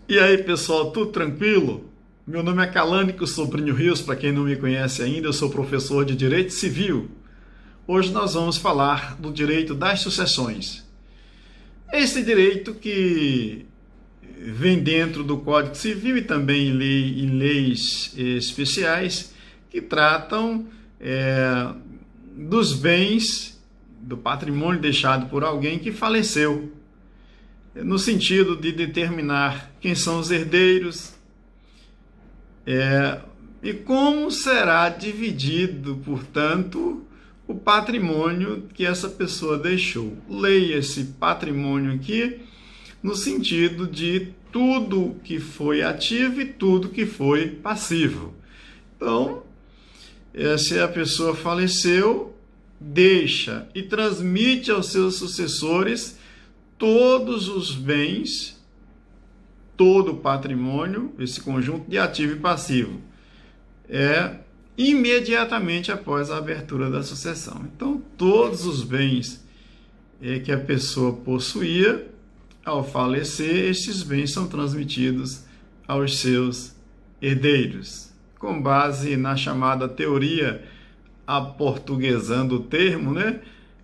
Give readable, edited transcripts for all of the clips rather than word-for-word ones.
E aí, pessoal, tudo tranquilo? Meu nome é Calânico Sobrinho Rios, para quem não me conhece ainda, eu sou professor de Direito Civil. Hoje nós vamos falar do direito das sucessões. Esse direito que vem dentro do Código Civil e também em leis especiais que tratam dos bens, do patrimônio deixado por alguém que faleceu, no sentido de determinar quem são os herdeiros e como será dividido, portanto, o patrimônio que essa pessoa deixou. Leia esse patrimônio aqui no sentido de tudo que foi ativo e tudo que foi passivo. Então, se a pessoa faleceu, deixa e transmite aos seus sucessores todos os bens, todo o patrimônio, esse conjunto de ativo e passivo, imediatamente após a abertura da sucessão. Então, todos os bens que a pessoa possuía, ao falecer, estes bens são transmitidos aos seus herdeiros, com base na chamada teoria, aportuguesando o termo,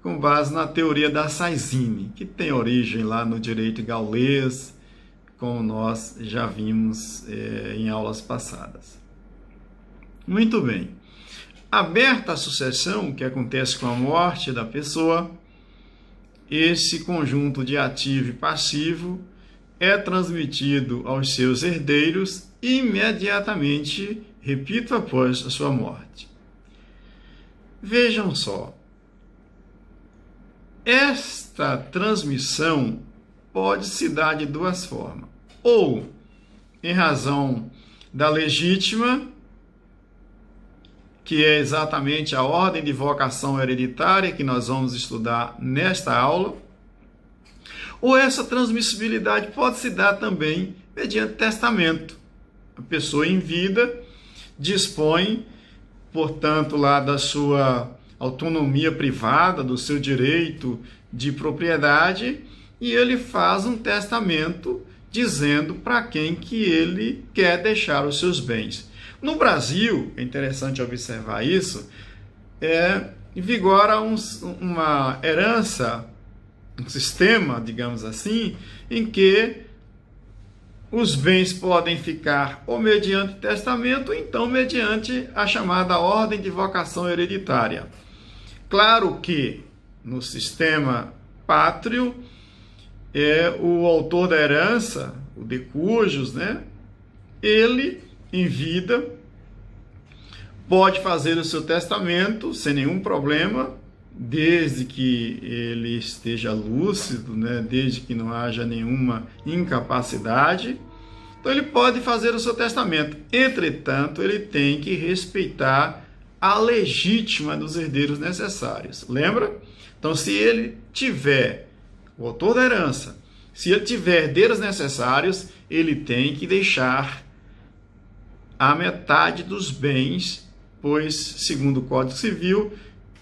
com base na teoria da Saizine, que tem origem lá no direito gaulês, como nós já vimos em aulas passadas. Muito bem. Aberta a sucessão, que acontece com a morte da pessoa, esse conjunto de ativo e passivo é transmitido aos seus herdeiros imediatamente, repito, após a sua morte. Vejam só. Esta transmissão pode se dar de duas formas. Ou em razão da legítima, que é exatamente a ordem de vocação hereditária que nós vamos estudar nesta aula, ou essa transmissibilidade pode se dar também mediante testamento. A pessoa em vida dispõe, portanto, lá da sua autonomia privada, do seu direito de propriedade, e ele faz um testamento dizendo para quem que ele quer deixar os seus bens. No Brasil, é interessante observar isso, vigora uma herança, um sistema, digamos assim, em que os bens podem ficar ou mediante testamento, ou então mediante a chamada ordem de vocação hereditária. Claro que no sistema pátrio, o autor da herança, o de cujos, ele, em vida, pode fazer o seu testamento sem nenhum problema, desde que ele esteja lúcido, desde que não haja nenhuma incapacidade. Então ele pode fazer o seu testamento. Entretanto, ele tem que respeitar a legítima dos herdeiros necessários. Lembra? Então, se ele tiver, o autor da herança, se ele tiver herdeiros necessários, ele tem que deixar a metade dos bens, pois, segundo o Código Civil,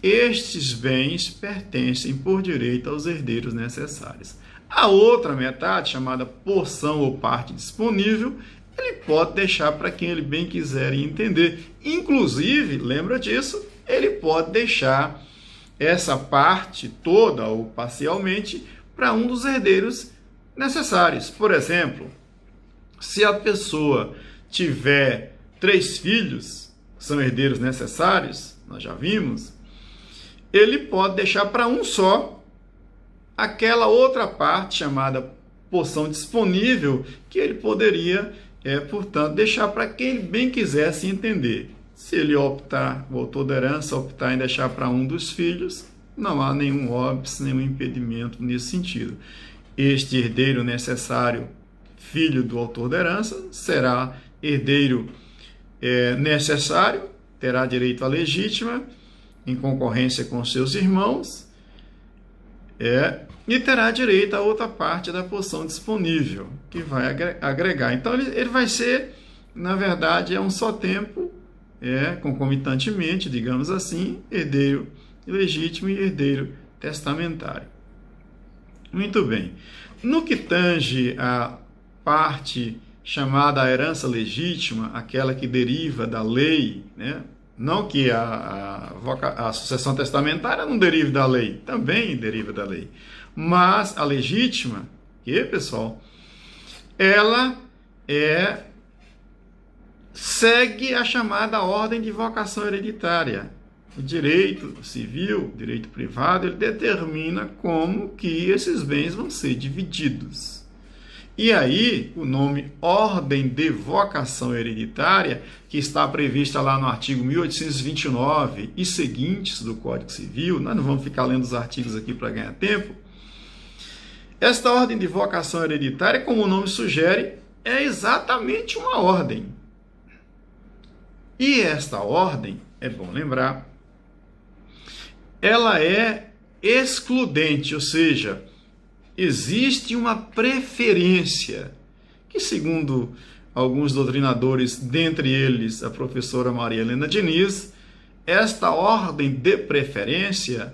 estes bens pertencem por direito aos herdeiros necessários. A outra metade, chamada porção ou parte disponível, ele pode deixar para quem ele bem quiser entender. Inclusive, lembra disso, ele pode deixar essa parte toda ou parcialmente para um dos herdeiros necessários. Por exemplo, se a pessoa tiver 3 filhos, são herdeiros necessários, nós já vimos, ele pode deixar para um só aquela outra parte chamada porção disponível, que ele poderia, portanto, deixar para quem ele bem quisesse entender. Se ele optar, o autor da herança optar em deixar para um dos filhos, não há nenhum óbice, nenhum impedimento nesse sentido. Este herdeiro necessário, filho do autor da herança, será herdeiro necessário, terá direito à legítima, em concorrência com seus irmãos, e terá direito a outra parte da porção disponível, que vai agregar. Então, ele vai ser, na verdade, um só tempo, concomitantemente, digamos assim, herdeiro legítimo e herdeiro testamentário. Muito bem. No que tange a parte chamada herança legítima, aquela que deriva da lei, né? Não que a sucessão testamentária não derive da lei, também deriva da lei. Mas a legítima, pessoal, ela segue a chamada ordem de vocação hereditária. O direito civil, direito privado, ele determina como que esses bens vão ser divididos. E aí, o nome ordem de vocação hereditária, que está prevista lá no artigo 1829 e seguintes do Código Civil, nós não vamos ficar lendo os artigos aqui para ganhar tempo. Esta ordem de vocação hereditária, como o nome sugere, é exatamente uma ordem. E esta ordem, é bom lembrar, ela é excludente, ou seja, existe uma preferência, que segundo alguns doutrinadores, dentre eles a professora Maria Helena Diniz, esta ordem de preferência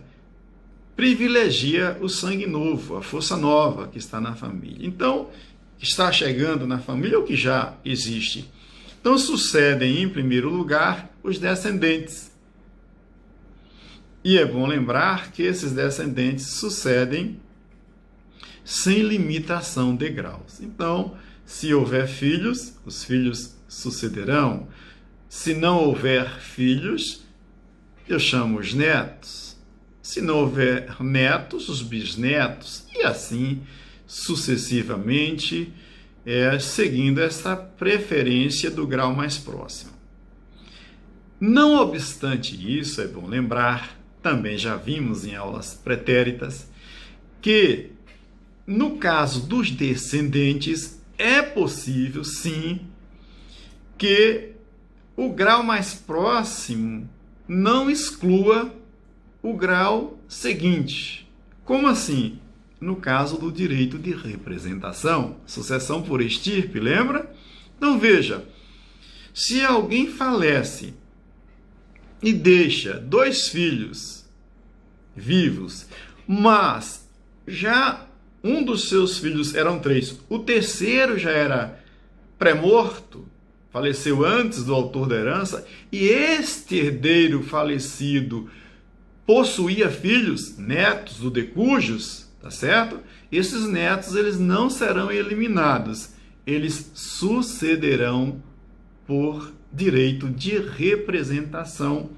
privilegia o sangue novo, a força nova que está na família. Então, está chegando na família o que já existe. Então, sucedem, em primeiro lugar, os descendentes. E é bom lembrar que esses descendentes sucedem sem limitação de graus. Então, se houver filhos, os filhos sucederão. Se não houver filhos, eu chamo os netos. Se não houver netos, os bisnetos. E assim sucessivamente, seguindo essa preferência do grau mais próximo. Não obstante isso, é bom lembrar, também já vimos em aulas pretéritas, que no caso dos descendentes é possível, sim, que o grau mais próximo não exclua o grau seguinte. Como assim? No caso do direito de representação, sucessão por estirpe, lembra? Então veja, se alguém falece e deixa 2 filhos vivos, mas já um dos seus filhos eram 3, o terceiro já era pré-morto, faleceu antes do autor da herança, e este herdeiro falecido possuía filhos, netos do decujus, tá certo? Esses netos, eles não serão eliminados, eles sucederão por direito de representação.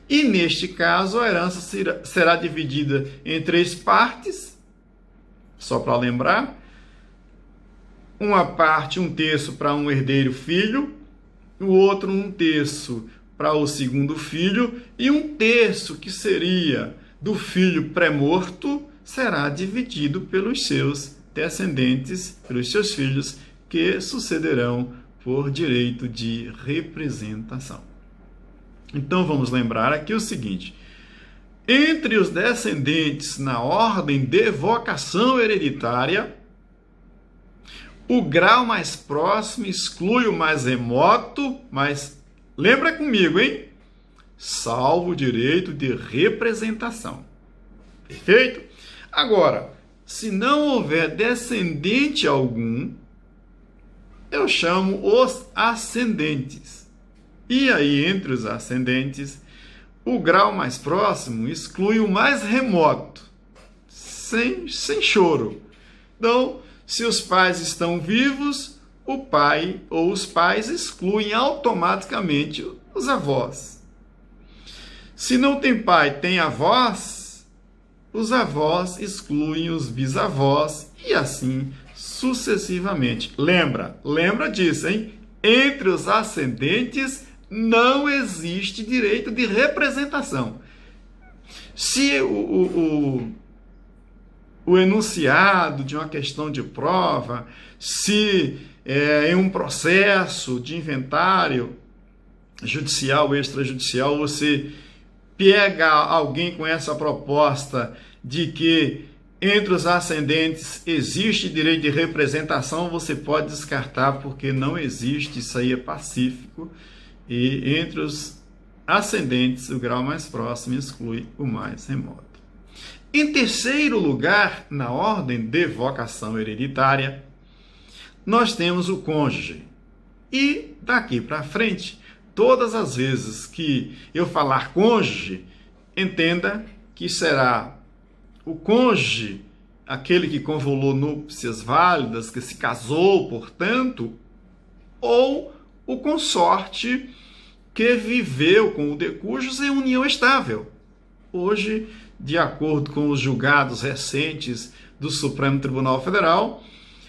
E neste caso, a herança será dividida em 3 partes, só para lembrar, uma parte, 1/3 para um herdeiro filho, o outro 1/3 para o segundo filho, e 1/3 que seria do filho pré-morto será dividido pelos seus descendentes, pelos seus filhos, que sucederão por direito de representação. Então vamos lembrar aqui o seguinte: entre os descendentes na ordem de vocação hereditária, o grau mais próximo exclui o mais remoto, mas lembra comigo, hein? Salvo o direito de representação. Perfeito? Agora, se não houver descendente algum, eu chamo os ascendentes. E aí, entre os ascendentes, o grau mais próximo exclui o mais remoto, sem choro. Então, se os pais estão vivos, o pai ou os pais excluem automaticamente os avós. Se não tem pai, tem avós, os avós excluem os bisavós e assim sucessivamente. Lembra disso, hein? Entre os ascendentes não existe direito de representação. Se o enunciado de uma questão de prova, se em um processo de inventário judicial ou extrajudicial você pega alguém com essa proposta de que entre os ascendentes existe direito de representação, você pode descartar porque não existe, isso aí é pacífico. E entre os ascendentes, o grau mais próximo exclui o mais remoto. Em terceiro lugar, na ordem de vocação hereditária, nós temos o cônjuge. E daqui para frente, todas as vezes que eu falar cônjuge, entenda que será o cônjuge, aquele que convolou núpcias válidas, que se casou, portanto, ou o consorte que viveu com o decújus em união estável. Hoje, de acordo com os julgados recentes do Supremo Tribunal Federal,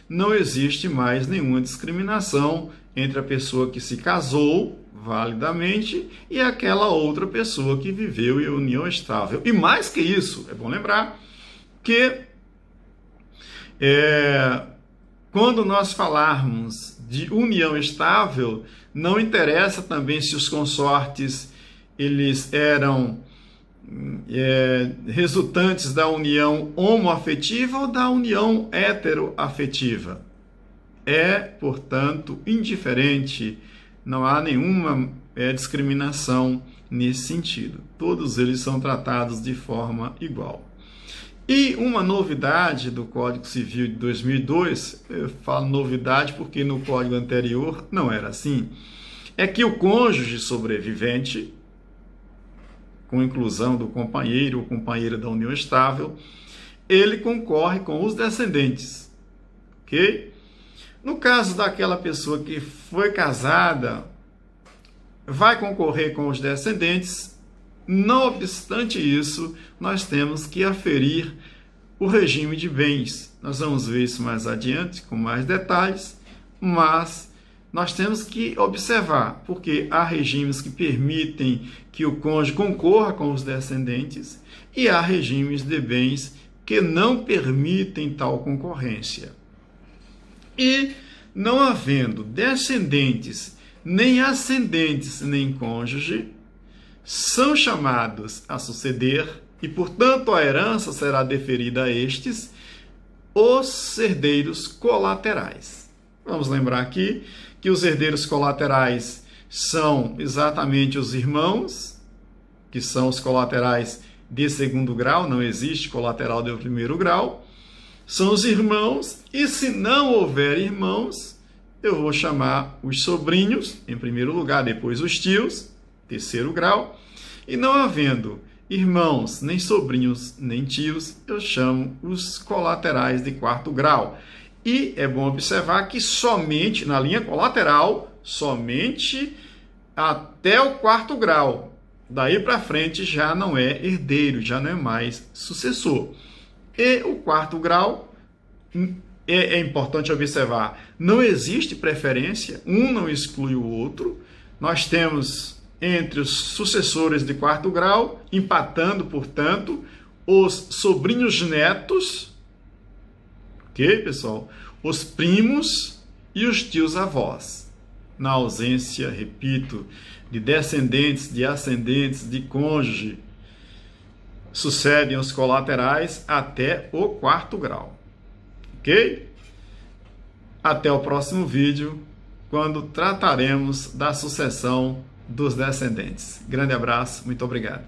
não existe mais nenhuma discriminação entre a pessoa que se casou validamente e aquela outra pessoa que viveu em união estável. E mais que isso, é bom lembrar que quando nós falarmos de união estável, não interessa também se os consortes eles eram resultantes da união homoafetiva ou da união heteroafetiva. É, portanto, indiferente, não há nenhuma discriminação nesse sentido. Todos eles são tratados de forma igual. E uma novidade do Código Civil de 2002, eu falo novidade porque no Código anterior não era assim, é que o cônjuge sobrevivente, com inclusão do companheiro ou companheira da união estável, ele concorre com os descendentes, ok? No caso daquela pessoa que foi casada, vai concorrer com os descendentes. Não obstante isso, nós temos que aferir o regime de bens. Nós vamos ver isso mais adiante, com mais detalhes, mas nós temos que observar, porque há regimes que permitem que o cônjuge concorra com os descendentes e há regimes de bens que não permitem tal concorrência. E não havendo descendentes, nem ascendentes, nem cônjuge, são chamados a suceder e, portanto, a herança será deferida a estes, os herdeiros colaterais. Vamos lembrar aqui que os herdeiros colaterais são exatamente os irmãos, que são os colaterais de segundo grau, não existe colateral de primeiro grau, são os irmãos, e se não houver irmãos, eu vou chamar os sobrinhos, em primeiro lugar, depois os tios, terceiro grau, e não havendo irmãos, nem sobrinhos, nem tios, eu chamo os colaterais de quarto grau. E é bom observar que somente na linha colateral, somente até o quarto grau. Daí para frente já não é herdeiro, já não é mais sucessor. E o quarto grau, é importante observar, não existe preferência, um não exclui o outro. Nós temos entre os sucessores de quarto grau, empatando, portanto, os sobrinhos netos, ok, pessoal? Os primos e os tios-avós. Na ausência, repito, de descendentes, de ascendentes, de cônjuge, sucedem os colaterais até o quarto grau. Ok? Até o próximo vídeo, quando trataremos da sucessão dos descendentes. Grande abraço, muito obrigado.